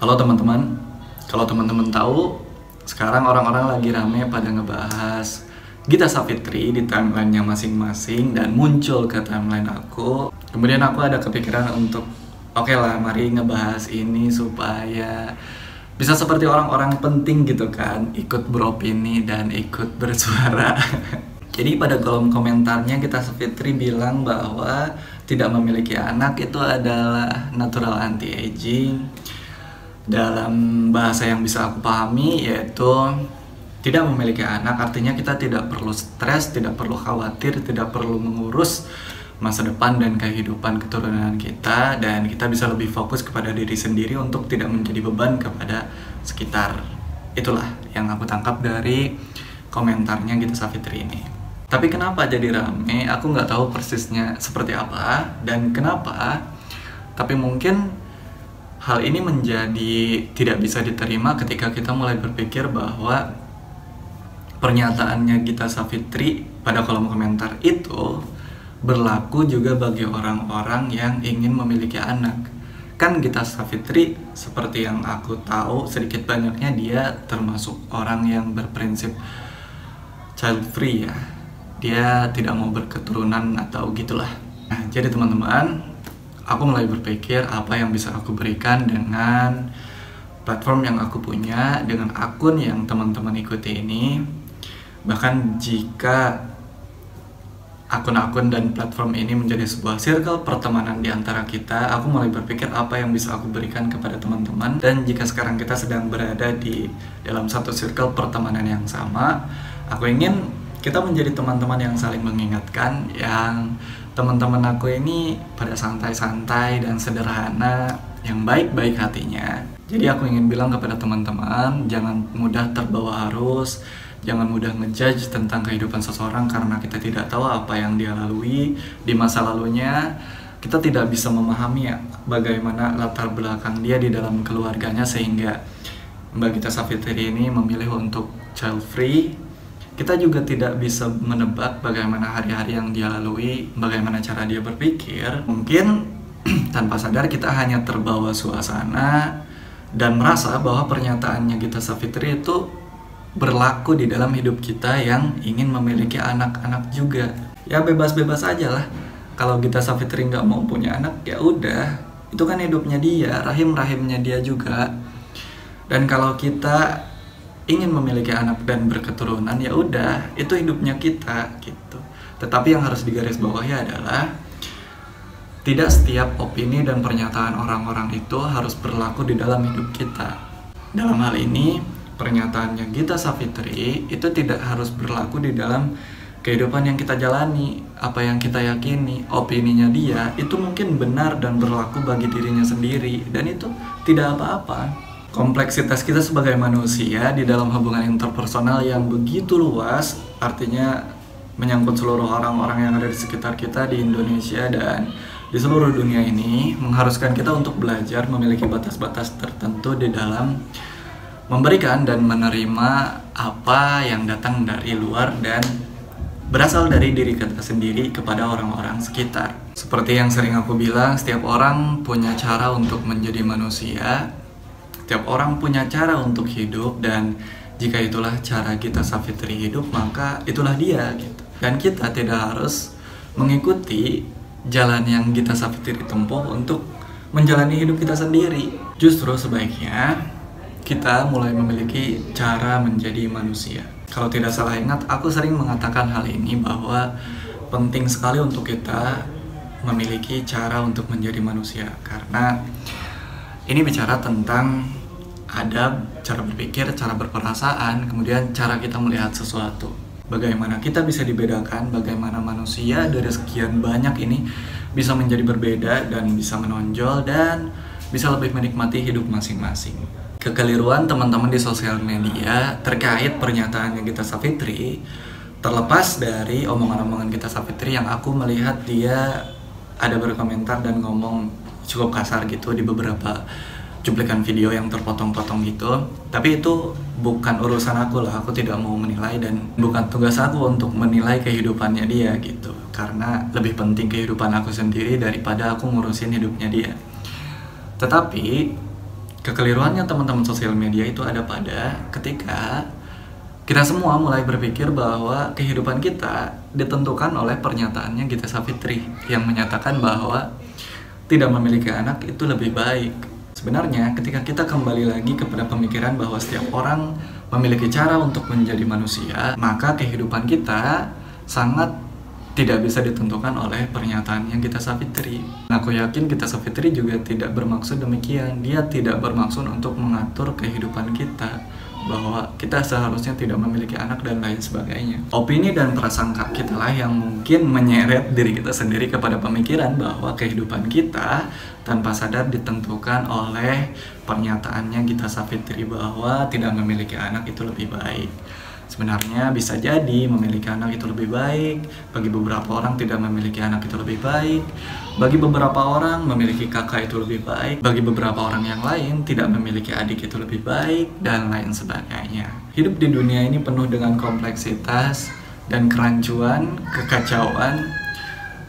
Halo teman-teman, kalau teman-teman tahu, sekarang orang-orang lagi rame pada ngebahas Gita Savitri di timeline-nya masing-masing dan muncul ke timeline aku. Kemudian aku ada kepikiran untuk, oke lah, mari ngebahas ini supaya bisa seperti orang-orang penting gitu kan, ikut beropini dan ikut bersuara. Jadi pada kolom komentarnya Gita Savitri bilang bahwa tidak memiliki anak itu adalah natural anti-aging. Dalam bahasa yang bisa aku pahami yaitu tidak memiliki anak artinya kita tidak perlu stres, tidak perlu khawatir, tidak perlu mengurus masa depan dan kehidupan keturunan kita, dan kita bisa lebih fokus kepada diri sendiri untuk tidak menjadi beban kepada sekitar. Itulah yang aku tangkap dari komentarnya Gita Savitri ini. Tapi kenapa jadi rame? Aku nggak tahu persisnya seperti apa dan kenapa. Tapi mungkin hal ini menjadi tidak bisa diterima ketika kita mulai berpikir bahwa pernyataannya Gita Savitri pada kolom komentar itu berlaku juga bagi orang-orang yang ingin memiliki anak. Kan Gita Savitri seperti yang aku tahu sedikit banyaknya dia termasuk orang yang berprinsip child free ya. Dia tidak mau berketurunan atau gitulah. Nah, jadi teman-teman, aku mulai berpikir apa yang bisa aku berikan dengan platform yang aku punya, dengan akun yang teman-teman ikuti ini. Bahkan jika akun-akun dan platform ini menjadi sebuah circle pertemanan di antara kita, aku mulai berpikir apa yang bisa aku berikan kepada teman-teman. Dan jika sekarang kita sedang berada di dalam satu circle pertemanan yang sama, aku ingin kita menjadi teman-teman yang saling mengingatkan, yang teman-teman aku ini pada santai-santai dan sederhana, yang baik-baik hatinya. Jadi aku ingin bilang kepada teman-teman, jangan mudah terbawa arus, jangan mudah ngejudge tentang kehidupan seseorang karena kita tidak tahu apa yang dia lalui di masa lalunya. Kita tidak bisa memahami bagaimana latar belakang dia di dalam keluarganya sehingga Mbak Gita Savitri ini memilih untuk child free. Kita juga tidak bisa menebak bagaimana hari-hari yang dia lalui, bagaimana cara dia berpikir. Mungkin tanpa sadar kita hanya terbawa suasana dan merasa bahwa pernyataannya Gita Savitri itu berlaku di dalam hidup kita yang ingin memiliki anak-anak juga. Ya bebas-bebas aja lah. Kalau Gita Savitri nggak mau punya anak, ya udah. Itu kan hidupnya dia, rahim-rahimnya dia juga. Dan kalau kita ingin memiliki anak dan berketurunan, ya udah, itu hidupnya kita gitu. Tetapi yang harus digarisbawahi adalah tidak setiap opini dan pernyataan orang-orang itu harus berlaku di dalam hidup kita. Dalam hal ini, pernyataannya Gita Savitri itu tidak harus berlaku di dalam kehidupan yang kita jalani, apa yang kita yakini. Opininya dia itu mungkin benar dan berlaku bagi dirinya sendiri, dan itu tidak apa-apa. Kompleksitas kita sebagai manusia di dalam hubungan interpersonal yang begitu luas, artinya menyangkut seluruh orang-orang yang ada di sekitar kita di Indonesia dan di seluruh dunia ini, mengharuskan kita untuk belajar memiliki batas-batas tertentu di dalam memberikan dan menerima apa yang datang dari luar dan berasal dari diri kita sendiri kepada orang-orang sekitar. Seperti yang sering aku bilang, setiap orang punya cara untuk menjadi manusia. Setiap orang punya cara untuk hidup, dan jika itulah cara Gita Savitri hidup, maka itulah dia gitu. Dan kita tidak harus mengikuti jalan yang Gita Savitri tempuh untuk menjalani hidup kita sendiri. Justru sebaiknya kita mulai memiliki cara menjadi manusia. Kalau tidak salah ingat, aku sering mengatakan hal ini bahwa penting sekali untuk kita memiliki cara untuk menjadi manusia, karena ini bicara tentang adab, cara berpikir, cara berperasaan, kemudian cara kita melihat sesuatu. Bagaimana kita bisa dibedakan, bagaimana manusia dari sekian banyak ini bisa menjadi berbeda dan bisa menonjol dan bisa lebih menikmati hidup masing-masing. Kekeliruan teman-teman di sosial media terkait pernyataannya Gita Savitri, terlepas dari omongan-omongan Gita Savitri yang aku melihat dia ada berkomentar dan ngomong cukup kasar gitu di beberapa cuplikan video yang terpotong-potong gitu. Tapi itu bukan urusan aku lah, aku tidak mau menilai dan bukan tugas aku untuk menilai kehidupannya dia gitu. Karena lebih penting kehidupan aku sendiri daripada aku ngurusin hidupnya dia. Tetapi Kekeliruannya teman-teman sosial media itu ada pada ketika kita semua mulai berpikir bahwa kehidupan kita ditentukan oleh pernyataannya Gita Savitri yang menyatakan bahwa tidak memiliki anak itu lebih baik. Sebenarnya ketika kita kembali lagi kepada pemikiran bahwa setiap orang memiliki cara untuk menjadi manusia, maka kehidupan kita sangat tidak bisa ditentukan oleh pernyataannya Gita Savitri. Aku yakin Gita Savitri juga tidak bermaksud demikian. Dia tidak bermaksud untuk mengatur kehidupan kita, bahwa kita seharusnya tidak memiliki anak dan lain sebagainya. Opini dan prasangka kita lah yang mungkin menyeret diri kita sendiri kepada pemikiran bahwa kehidupan kita tanpa sadar ditentukan oleh pernyataannya Gita Savitri bahwa tidak memiliki anak itu lebih baik. Sebenarnya bisa jadi memiliki anak itu lebih baik, bagi beberapa orang tidak memiliki anak itu lebih baik, bagi beberapa orang memiliki kakak itu lebih baik, bagi beberapa orang yang lain tidak memiliki adik itu lebih baik, dan lain sebagainya. Hidup di dunia ini penuh dengan kompleksitas dan kerancuan, kekacauan,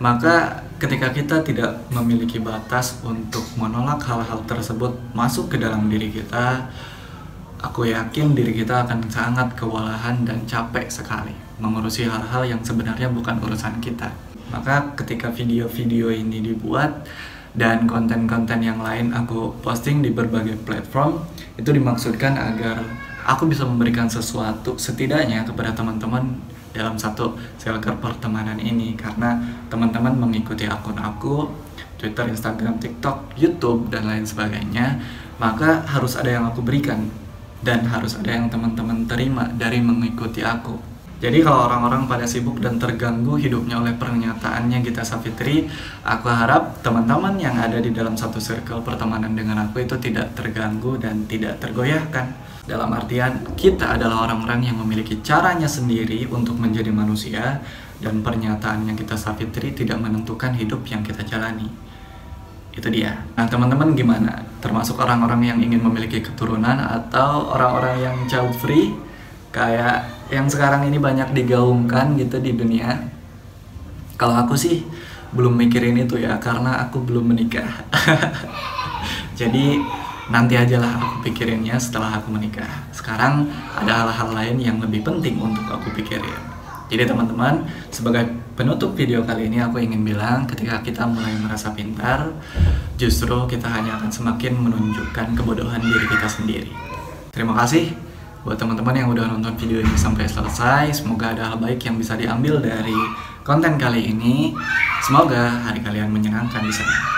maka ketika kita tidak memiliki batas untuk menolak hal-hal tersebut masuk ke dalam diri kita, aku yakin diri kita akan sangat kewalahan dan capek sekali mengurusi hal-hal yang sebenarnya bukan urusan kita. Maka ketika video-video ini dibuat dan konten-konten yang lain aku posting di berbagai platform, itu dimaksudkan agar aku bisa memberikan sesuatu setidaknya kepada teman-teman dalam satu circle pertemanan ini. Karena teman-teman mengikuti akun aku, Twitter, Instagram, TikTok, YouTube, dan lain sebagainya, maka harus ada yang aku berikan dan harus ada yang teman-teman terima dari mengikuti aku. Jadi kalau orang-orang pada sibuk dan terganggu hidupnya oleh pernyataannya Gita Savitri, aku harap teman-teman yang ada di dalam satu circle pertemanan dengan aku itu tidak terganggu dan tidak tergoyahkan. Dalam artian, kita adalah orang-orang yang memiliki caranya sendiri untuk menjadi manusia, dan pernyataannya Gita Savitri tidak menentukan hidup yang kita jalani. Itu dia. Nah, teman-teman gimana? Termasuk orang-orang yang ingin memiliki keturunan atau orang-orang yang child free kayak yang sekarang ini banyak digaungkan gitu di dunia? Kalau aku sih belum mikirin itu ya, karena aku belum menikah. Jadi nanti aja lah aku pikirinnya setelah aku menikah. Sekarang ada hal-hal lain yang lebih penting untuk aku pikirin. Jadi teman-teman, sebagai penutup video kali ini aku ingin bilang, ketika kita mulai merasa pintar, justru kita hanya akan semakin menunjukkan kebodohan diri kita sendiri. Terima kasih buat teman-teman yang udah nonton video ini sampai selesai. Semoga ada hal baik yang bisa diambil dari konten kali ini. Semoga hari kalian menyenangkan di sana.